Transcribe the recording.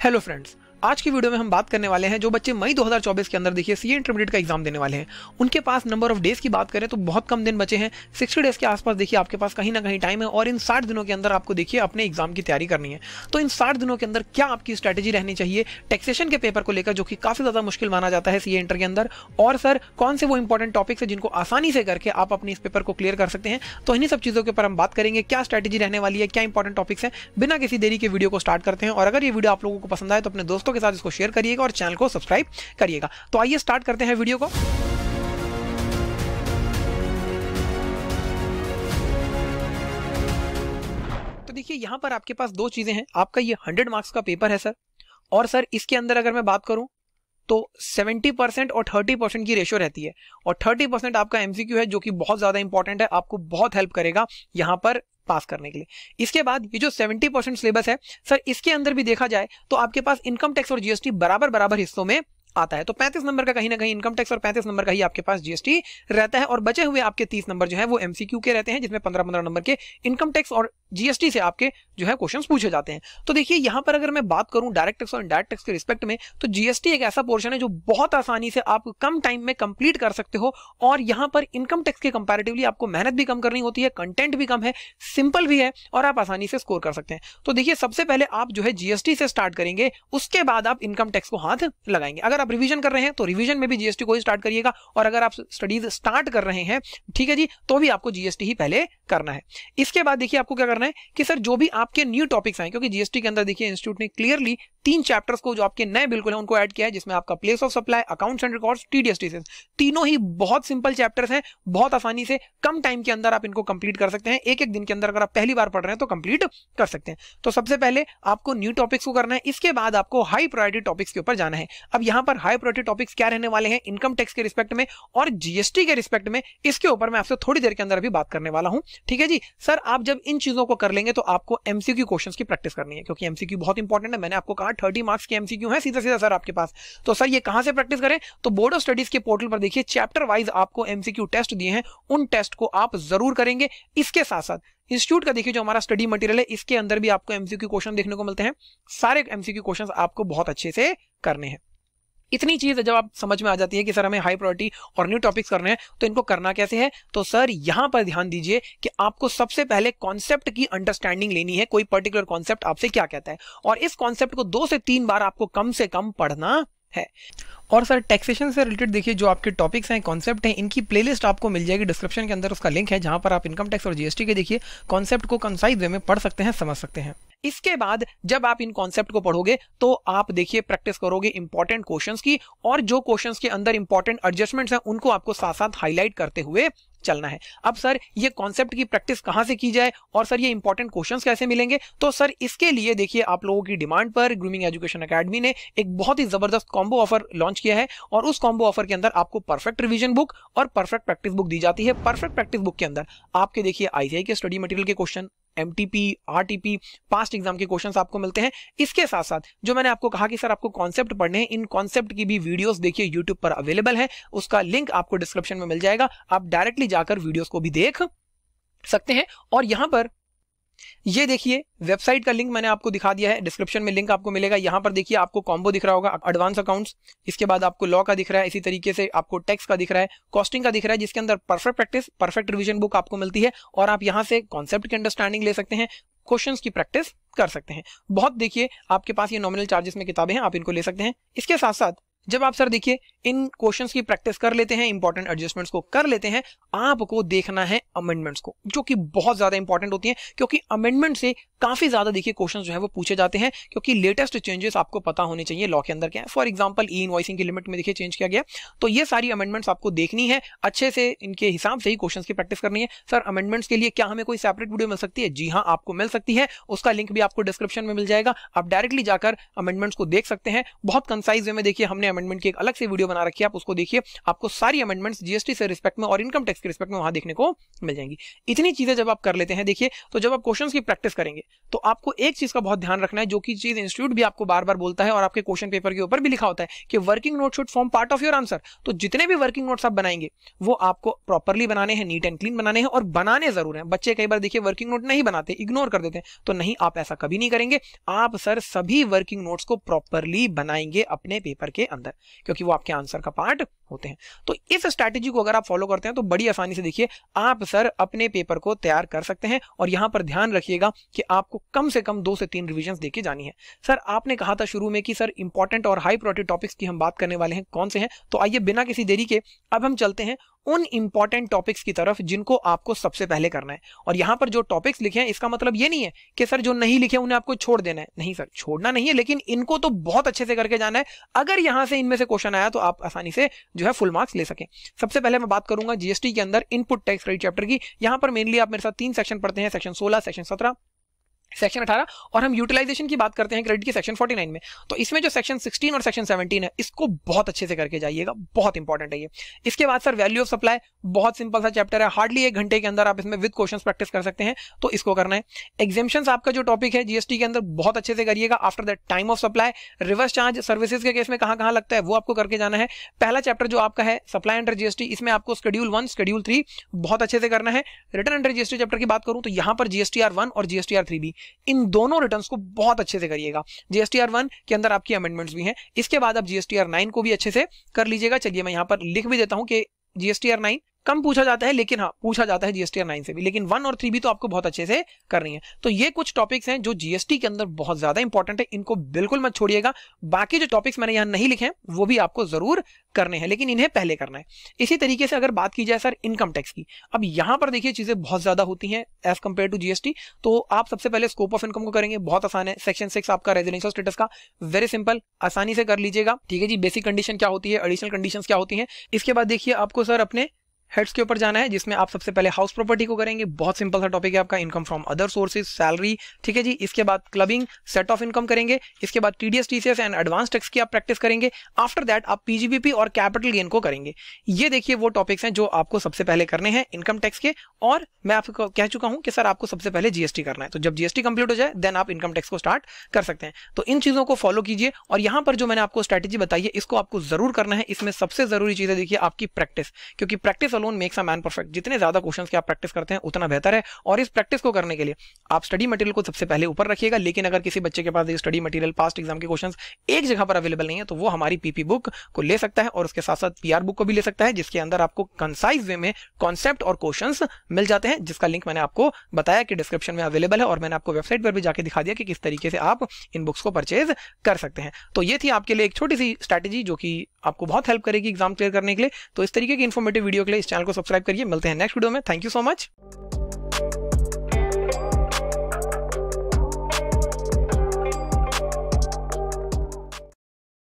Hello friends, आज की video में हम बात करने वाले हैं जो बच्चे मई 2024 के अंदर देखिए सीए इंटरमीडिएट का एग्जाम देने वाले हैं। उनके पास नंबर ऑफ डेज की बात करें तो बहुत कम दिन बचे हैं। 60 डेज के आसपास देखिए आपके पास कहीं ना कहीं टाइम है और इन 60 दिनों के अंदर आपको देखिए अपने एग्जाम की तैयारी करनी है। तो इन 60 दिनों के अंदर क्या आपकी स्ट्रैटेजी रहनी चाहिए टैक्सेशन के पेपर को लेकर, जो कि काफी ज्यादा मुश्किल माना जाता है सीए इंटर के अंदर, और सर कौन से वो इंपॉर्टेंट टॉपिक्स है जिनको आसानी से करके आप अपने इस पेपर को क्लियर कर सकते हैं। तो इन्हीं सब चीजों के ऊपर हम बात करेंगे, क्या स्ट्रैटेजी रहने वाली है, क्या इंपॉर्टेंट टॉपिक्स हैं। बिना किसी देरी के वीडियो को स्टार्ट करते हैं, और अगर ये वीडियो आप लोगों को पसंद आए तो अपने दोस्तों के साथ इसको शेयर करिएगा और चैनल को सब्सक्राइब करिएगा। तो आइए स्टार्ट करते हैं वीडियो को। तो देखिए यहां पर आपके पास दो चीजें हैं। आपका ये 100 मार्क्स का पेपर है सर, और सर इसके अंदर अगर मैं बात करूं तो 70% और 30% की रेशियो रहती है, और 30% आपका एमसीक्यू है जो कि बहुत ज्यादा इंपॉर्टेंट है, आपको बहुत हेल्प करेगा यहां पर पास करने के लिए। इसके बाद ये जो 70% सिलेबस है सर, इसके अंदर भी देखा जाए तो आपके पास इनकम टैक्स और जीएसटी बराबर हिस्सों में आता है। तो 35 नंबर का कहीं ना कहीं इनकम टैक्स और 35 नंबर का ही आपके पास जीएसटी रहता है, और बचे हुए आपके 30 नंबर जो है वो एमसीक्यू के रहते हैं, जिसमें 15-15 नंबर के इनकम टैक्स और जीएसटी से आपके जो है क्वेश्चंस पूछे जाते हैं। तो देखिए यहां पर अगर मैं बात करूं डायरेक्ट टैक्स और इनडायरेक्ट टैक्स के रिस्पेक्ट में, तो जीएसटी एक ऐसा पोर्शन है जो बहुत आसानी से आप कम टाइम में कंप्लीट कर सकते हो, और यहां पर इनकम टैक्स के कंपैरेटिवली आपको मेहनत भी कम करनी होती है, कंटेंट भी कम है, सिंपल भी है, और आप आसानी से स्कोर कर सकते हैं। तो देखिए सबसे पहले आप जो है जीएसटी से स्टार्ट करेंगे, उसके बाद आप इनकम टैक्स को हाथ लगाएंगे। अगर आप रिवीजन कर रहे हैं तो रिवीजन में भी जीएसटी को ही स्टार्ट करिएगा, और अगर आप स्टडीज स्टार्ट कर रहे हैं, ठीक है जी, तो भी आपको जीएसटी ही पहले करना है। इसके बाद देखिए आपको क्या करना है कि सर जो भी आपके न्यू टॉपिक्स आए, क्योंकि जीएसटी के अंदर देखिए इंस्टीट्यूट ने क्लियरली 3 चैप्टर्स को जो आपके नए बिल्कुल है उनको ऐड किया है, जिसमें आपका place of supply, accounts and records, TDS TCS, तीनों ही बहुत सिंपल चैप्टर्स हैं। बहुत आसानी से कम टाइम के अंदर आप इनको कंप्लीट कर सकते हैं। एक दिन के अंदर अगर आप पहली बार पढ़ रहे हैं तो कंप्लीट कर सकते हैं। तो सबसे पहले आपको न्यू टॉपिक्स को करना है, इसके बाद आपको हाई प्रायोरिटी टॉपिक्स के ऊपर जाना है। अब यहां पर हाई प्रायोरिटी टॉपिक्स क्या रहने वाले हैं इनकम टैक्स के रिस्पेक्ट में और जीएसटी के रिस्पेक्ट में, इसके ऊपर मैं आपसे थोड़ी देर के अंदर अभी बात करने वाला हूं, ठीक है जी। सर आप जब इन चीजों को कर लेंगे तो आपको एमसीक्यू क्वेश्चंस की प्रैक्टिस करनी है, क्योंकि एमसीक्यू बहुत इंपॉर्टेंट है। मैंने आपको कहा 30 मार्क्स के एमसीक्यू है सीधा सीधा सर आपके पास। तो सर ये कहां से प्रैक्टिस करें, तो बोर्ड ऑफ स्टडीज के पोर्टल पर देखिए चैप्टर वाइज आपको एमसीक्यू टेस्ट दिए हैं, उन टेस्ट को आप जरूर करेंगे। इसके साथ साथ इंस्टीट्यूट का देखिए जो हमारा स्टडी मटेरियल है, इसके अंदर भी आपको एमसीक्यू क्वेश्चन देखने को मिलते हैं। सारे एमसीक्यू क्वेश्चन आपको बहुत अच्छे से करने हैं। इतनी चीज जब आप समझ में आ जाती है कि सर हमें हाई प्रायोरिटी और न्यू टॉपिक्स करने हैं, तो इनको करना कैसे है, तो सर यहां पर ध्यान दीजिए कि आपको सबसे पहले कॉन्सेप्ट की अंडरस्टैंडिंग लेनी है। कोई पर्टिकुलर कॉन्सेप्ट आपसे क्या कहता है, और इस कॉन्सेप्ट को 2 से 3 बार आपको कम से कम पढ़ना है। और सर टैक्सेशन से रिलेटेड देखिए जो आपके टॉपिक्स हैं, कॉन्सेप्ट हैं, इनकी प्लेलिस्ट आपको मिल जाएगी डिस्क्रिप्शन के अंदर, उसका लिंक है, जहां पर आप इनकम टैक्स और जीएसटी के देखिए कॉन्सेप्ट को कंसाइज वे में पढ़ सकते हैं, समझ सकते हैं। इसके बाद जब आप इन कॉन्सेप्ट को पढ़ोगे तो आप देखिए प्रैक्टिस करोगे इंपॉर्टेंट क्वेश्चंस की, और जो क्वेश्चंस के अंदर इंपॉर्टेंट एडजस्टमेंट्स हैं उनको आपको साथ साथ हाईलाइट करते हुए चलना है। अब सर ये कॉन्सेप्ट की प्रैक्टिस कहां से की जाए, और सर ये इंपॉर्टेंट क्वेश्चंस कैसे मिलेंगे, तो सर इसके लिए देखिए आप लोगों की डिमांड पर ग्रूमिंग एजुकेशन एकेडमी ने एक बहुत ही जबरदस्त कॉम्बो ऑफर लॉन्च किया है, और उस कॉम्बो ऑफर के अंदर आपको परफेक्ट रिवीजन बुक और परफेक्ट प्रैक्टिस बुक दी जाती है। परफेक्ट प्रैक्टिस बुक के अंदर आपके देखिए आईसीआई के स्टडी मटेरियल के question, MTP, RTP, past exam के क्वेश्चंस आपको मिलते हैं। इसके साथ साथ जो मैंने आपको कहा कि सर आपको कॉन्सेप्ट पढ़ने हैं, इन कॉन्सेप्ट की भी वीडियोस देखिए यूट्यूब पर अवेलेबल है, उसका लिंक आपको डिस्क्रिप्शन में मिल जाएगा। आप डायरेक्टली जाकर वीडियोस को भी देख सकते हैं। और यहां पर ये देखिए वेबसाइट का लिंक मैंने आपको दिखा दिया है, डिस्क्रिप्शन में लिंक आपको मिलेगा। यहां पर देखिए आपको कॉम्बो दिख रहा होगा, एडवांस अकाउंट्स, इसके बाद आपको लॉ का दिख रहा है, इसी तरीके से आपको टैक्स का दिख रहा है, कॉस्टिंग का दिख रहा है, जिसके अंदर perfect practice, perfect revision book आपको मिलती है, और आप यहां से कॉन्सेप्ट की अंडरस्टैंडिंग ले सकते हैं, क्वेश्चंस की प्रैक्टिस कर सकते हैं। बहुत देखिए आपके पास ये नॉमिनल चार्जेस में किताबें हैं, आप इनको ले सकते हैं। इसके साथ साथ जब आप सर देखिए इन क्वेश्चंस की प्रैक्टिस कर लेते हैं, इंपॉर्टेंट एडजस्टमेंट्स को कर लेते हैं, आपको देखना है अमेंडमेंट्स को, जो कि बहुत ज्यादा इंपॉर्टेंट होती हैं, क्योंकि अमेंडमेंट से काफी ज्यादा देखिए क्वेश्चंस जो है वो पूछे जाते हैं, क्योंकि लेटेस्ट चेंजेस आपको पता होने चाहिए लॉ के अंदर क्या है। फॉर एग्जांपल ई इनवॉइसिंग की लिमिट में देखिए चेंज किया गया, तो ये सारी अमेंडमेंट्स आपको देखनी है, अच्छे से इनके हिसाब से ही क्वेश्चंस की प्रैक्टिस करनी है। सर अमेंडमेंट्स के लिए क्या हमें कोई सेपरेट वीडियो मिल सकती है, जी हाँ आपको मिल सकती है, उसका लिंक भी आपको डिस्क्रिप्शन में मिल जाएगा। आप डायरेक्टली जाकर अमेंडमेंट्स को देख सकते हैं। बहुत कंसाइज वे में देखिए हमने अमेंडमेंट की एक अलग से वीडियो बना रखी है, आप उसको देखिए, आपको सारी अमेंडमेंट्स जीएसटी से रिस्पेक्ट में और इनकम टैक्स के रिस्पेक्ट में वहां देखने को मिल जाएंगी। इतनी चीजें जब आप कर लेते हैं, देखिए, तो जब आप क्वेश्चंस की प्रैक्टिस करेंगे तो आपको एक चीज का बहुत ध्यान रखना है, जो कि चीज इंस्टीट्यूट भी आपको बार बार बोलता है और आपके क्वेश्चन पेपर के ऊपर भी लिखा होता है कि working note should form part of your answer. तो जितने भी वर्किंग नोट्स आप बनाएंगे वो आपको प्रॉपर्ली बनाने हैं, नीट एंड क्लीन बनाने हैं, और बनाने जरूर हैं। बच्चे कई बार देखिए वर्किंग नोट नहीं बनाते, इग्नोर कर देते हैं, तो नहीं, आप ऐसा कभी नहीं करेंगे। आप सर सभी वर्किंग नोट्स को प्रॉपर्ली बनाएंगे अपने पेपर के अंदर, क्योंकि वो आपके आंसर का पार्ट होते हैं। तो इस स्ट्रैटेजी को अगर आप फॉलो करते हैं तो बड़ी आसानी से देखिए आप सर अपने पेपर को तैयार कर सकते हैं। और यहां पर ध्यान रखिएगा कि आपको कम से कम 2 से 3 रिवीजन देके जानी है। सर आपने कहा था शुरू में कि सर इंपॉर्टेंट और हाई प्रायोरिटी टॉपिक्स की हम बात करने वाले हैं, कौन से हैं? तो आइए बिना किसी देरी के अब हम चलते हैं उन इंपॉर्टेंट टॉपिक्स की तरफ जिनको आपको सबसे पहले करना है। और यहां पर जो टॉपिक्स लिखे हैं इसका मतलब ये नहीं है कि सर जो नहीं लिखे उन्हें आपको छोड़ देना है, नहीं सर, छोड़ना नहीं है, लेकिन इनको तो बहुत अच्छे से करके जाना है। अगर यहां से इनमें से क्वेश्चन आया तो आप आसानी से जो है फुल मार्क्स ले सकें। सबसे पहले मैं बात करूंगा जीएसटी के अंदर इनपुट टैक्स क्रेडिट चैप्टर की। यहां पर मेनली आप मेरे साथ 3 सेक्शन पढ़ते हैं, सेक्शन 16, सेक्शन 17, सेक्शन 18, और हम यूटिलाइजेशन की बात करते हैं क्रेडिट की सेक्शन 49 में। तो इसमें जो सेक्शन 16 और सेक्शन 17 है इसको बहुत अच्छे से करके जाइएगा, बहुत इंपॉर्टेंट है ये। इसके बाद सर वैल्यू ऑफ सप्लाई, बहुत सिंपल सा चैप्टर है, हार्डली 1 घंटे के अंदर आप इसमें विद क्वेश्चंस प्रैक्टिस कर सकते हैं, तो इसको करना है। एग्जेम्पशंस आपका जो टॉपिक है जीएसटी के अंदर बहुत अच्छे से करिएगा। After that time of supply, reverse charge services के केस में कहां लगता है वो आपको करके जाना है। पहला चैप्टर जो आपका है सप्लाई अंडर जीएसटी, इसमें आपको शेड्यूल 1, शेड्यूल 3 बहुत अच्छे से करना है। रिटर्न अंडर जीएसटी चैप्टर की बात करूं तो यहां पर जीएसटीआर 1 और जीएसटीआर 3 भी, इन दोनों रिटर्न्स को बहुत अच्छे से करिएगा। जीएसटीआर 1 के अंदर आपकी अमेंडमेंट्स भी हैं। इसके बाद आप जीएसटीआर 9 को भी अच्छे से कर लीजिएगा। चलिए मैं यहां पर लिख भी देता हूं कि जीएसटीआर 9 कम पूछा जाता है, लेकिन हाँ पूछा जाता है जीएसटीआर 9 से भी, लेकिन 1 और 3 भी तो आपको बहुत अच्छे से करनी है। तो ये कुछ टॉपिक्स हैं जो जीएसटी के अंदर बहुत ज्यादा इंपॉर्टेंट है, इनको बिल्कुल मत छोड़िएगा। बाकी जो टॉपिक्स मैंने यहां नहीं लिखे हैं वो भी आपको जरूर करने हैं, लेकिन इन्हें पहले करना है। इसी तरीके से अगर बात की जाए सर इनकम टैक्स की, अब यहां पर देखिए चीजें बहुत ज्यादा होती हैं एज कंपेयर टू जीएसटी। तो आप सबसे पहले स्कोप ऑफ इनकम को करेंगे, बहुत आसान है। सेक्शन 6 आपका रेजिडेंशियल स्टेटस का, वेरी सिंपल, आसानी से कर लीजिएगा, ठीक है जी। बेसिक कंडीशन क्या होती है, एडिशनल कंडीशंस क्या होती हैं। इसके बाद देखिए आपको सर अपने हेड्स के ऊपर जाना है, जिसमें आप सबसे पहले हाउस प्रॉपर्टी को करेंगे, बहुत सिंपल सा टॉपिक है आपका। Income from other sources, salary, ठीक है जी। इसके बाद क्लबिंग, सेट ऑफ इनकम करेंगे। इसके बाद TDS, TCS and advance tax की आप प्रैक्टिस करेंगे। आफ्टर दैट आप पीजीबीपी और कैपिटल गेन को करेंगे। ये देखिए वो टॉपिक्स हैं जो आपको सबसे पहले करने हैं इनकम टैक्स के। और मैं आपको कह चुका हूं कि सर आपको सबसे पहले जीएसटी करना है, तो जब जीएसटी कंप्लीट हो जाए देन आप इनकम टैक्स को स्टार्ट कर सकते हैं। तो इन चीजों को फॉलो कीजिए। और यहां पर जो मैंने आपको स्ट्रैटेजी बताई है इसको आपको जरूर करना है। इसमें सबसे जरूरी चीज है देखिए आपकी प्रैक्टिस, क्योंकि practice alone makes a man perfect. जितने ज्यादा क्वेश्चंस की आप प्रैक्टिस करते हैं उतना बेहतर है। और इस प्रैक्टिस को करने के लिए आप स्टडी मटेरियल को सबसे पहले ऊपर रखिएगा। लेकिन अगर किसी बच्चे के पास स्टडी मटेरियल पास्ट एग्जाम के क्वेश्चंस एक जगह पर अवेलेबल नहीं है तो वो हमारी पीपी बुक को ले सकता है, और उसके साथ साथ पीआर बुक को भी ले सकता है, जिसके अंदर आपको कंसाइज वे में कॉन्सेप्ट और क्वेश्चंस मिल जाते हैं, जिसका लिंक मैंने आपको बताया कि डिस्क्रिप्शन में अवेलेबल है। और मैंने आपको वेबसाइट पर भी जाके दिखा दिया कि किस तरीके से आप इन बुक्स को परचेज कर सकते हैं। तो ये थी आपके लिए एक छोटी सी स्ट्रैटेजी जो कि आपको बहुत हेल्प करेगी एग्जाम क्लियर करने के लिए। तो इस तरीके की इन्फॉर्मेटिव वीडियो के लिए इस चैनल को सब्सक्राइब करिए। मिलते हैं नेक्स्ट वीडियो में। Thank you so much.